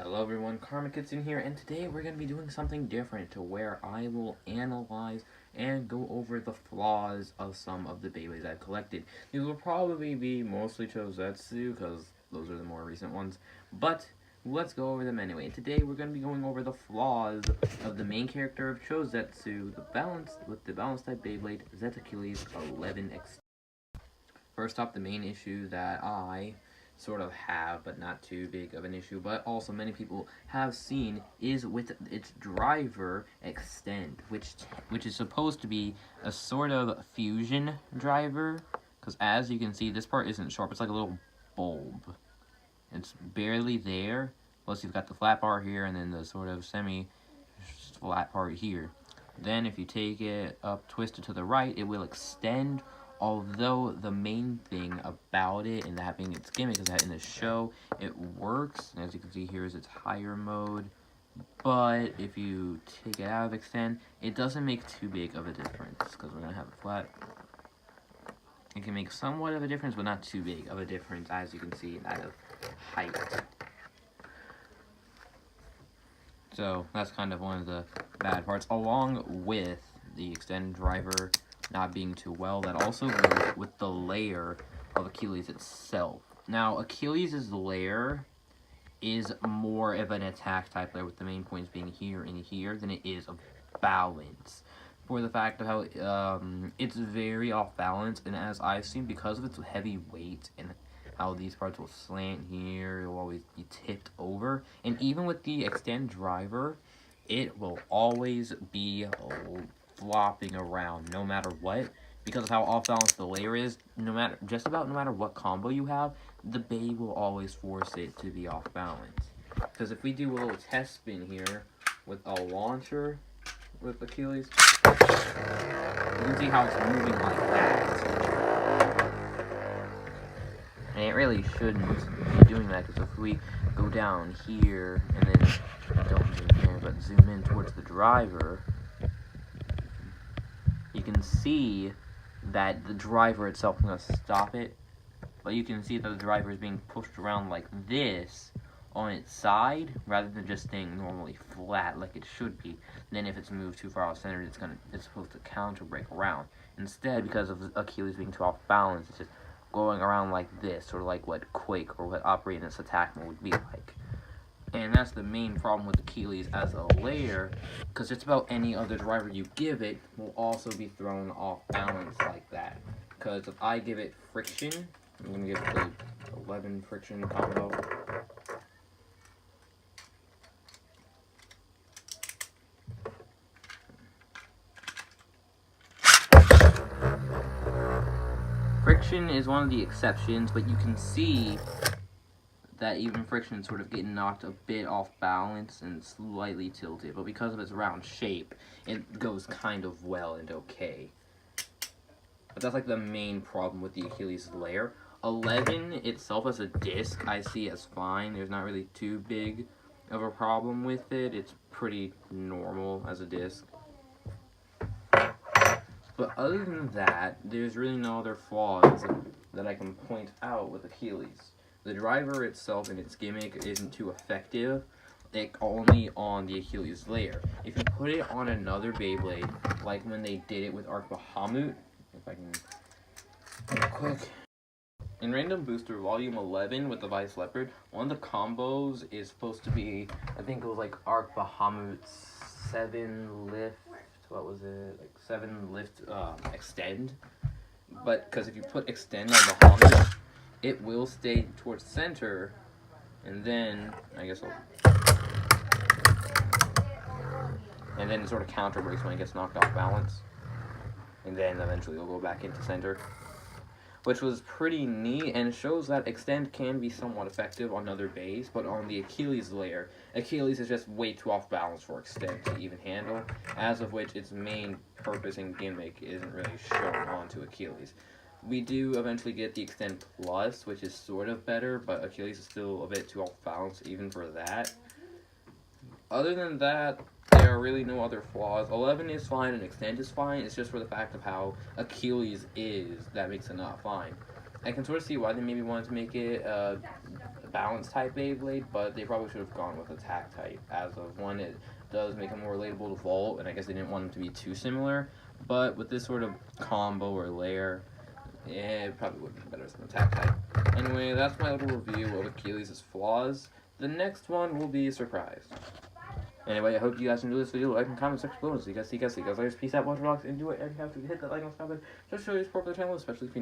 Hello everyone, Karmakits in here, and today we're going to be doing something different to where I will analyze and go over the flaws of some of the Beyblades I've collected. These will probably be mostly Chozetsu, because those are the more recent ones, but let's go over them anyway. Today we're going to be going over the flaws of the main character of Chozetsu, with the balance type Beyblade, Achilles 11X. First up, the main issue that I sort of have, but not too big of an issue, but also many people have seen, is with its driver extend, which is supposed to be a sort of fusion driver, because as you can see, this part isn't sharp. It's like a little bulb. It's barely there, plus you've got the flat part here, and then the sort of semi-flat part here. Then if you take it up, twist it to the right, it will extend. Although the main thing about it and that being its gimmick is that in the show it works. As you can see, here is its higher mode. But if you take it out of extend, it doesn't make too big of a difference because we're going to have it flat. It can make somewhat of a difference, but not too big of a difference, as you can see, out of height. So that's kind of one of the bad parts, along with the extend driver not being too well. That also goes with the layer of Achilles itself. Now, Achilles' layer is more of an attack type layer, with the main points being here and here, than it is of balance. For the fact of how it's very off balance, and as I've seen, because of its heavy weight and how these parts will slant here, it will always be tipped over. And even with the extend driver, it will always be flopping around no matter what, because of how off balance the layer is. No matter what combo you have, the Bay will always force it to be off balance. Because if we do a little test spin here with a launcher with Achilles, you can see how it's moving like that. And it really shouldn't be doing that, because if we go down here and then don't zoom here but zoom in towards the driver, you can see that the driver itself is going to stop it, but you can see that the driver is being pushed around like this on its side, rather than just staying normally flat like it should be. Then if it's moved too far off center, it's supposed to counter break around. Instead, because of Achilles being too off balance, it's just going around like this, sort of like what Quake or what operating its attack mode would be like. And that's the main problem with Achilles as a layer, because just about any other driver you give it will also be thrown off balance like that. Because if I give it friction, I'm going to give it the 11 friction combo. Friction is one of the exceptions, but you can see that even friction is sort of getting knocked a bit off balance and slightly tilted, but because of its round shape, it goes kind of well and okay. But that's like the main problem with the Achilles layer. 11 itself as a disc, I see as fine. There's not really too big of a problem with it. It's pretty normal as a disc. But other than that, there's really no other flaws that I can point out with Achilles. The driver itself and its gimmick isn't too effective, only on the Achilles layer. If you put it on another Beyblade, like when they did it with Arc Bahamut, if I can real quick. In Random Booster Volume 11 with the Vice Leopard, one of the combos is supposed to be, I think it was like Arc Bahamut's 7 lift, what was it, like 7 lift extend. But because if you put extend on Bahamut, it will stay towards center, and then I guess and then it sort of counter breaks when it gets knocked off balance, and then eventually it'll go back into center, which was pretty neat and shows that extend can be somewhat effective on other bays, but on the Achilles layer, Achilles is just way too off balance for extend to even handle, as of which its main purpose and gimmick isn't really shown onto Achilles. We do eventually get the Extend Plus, which is sort of better, but Achilles is still a bit too off balance even for that. Other than that, there are really no other flaws. 11 is fine and Extend is fine. It's just for the fact of how Achilles is that makes it not fine. I can sort of see why they maybe wanted to make it balance type Beyblade, but they probably should have gone with attack type. As of one, it does make him more relatable to Volt, and I guess they didn't want him to be too similar. But with this sort of combo or layer, yeah, it probably would have been better as an attack type. Anyway, that's my little review of Achilles' flaws. The next one will be a surprise. Anyway, I hope you guys enjoyed this video. Like and comment section below. See you guys later. Peace out, watch vlogs, and do whatever you have to hit that like and subscribe button. Just show your support for the channel, especially if you're new.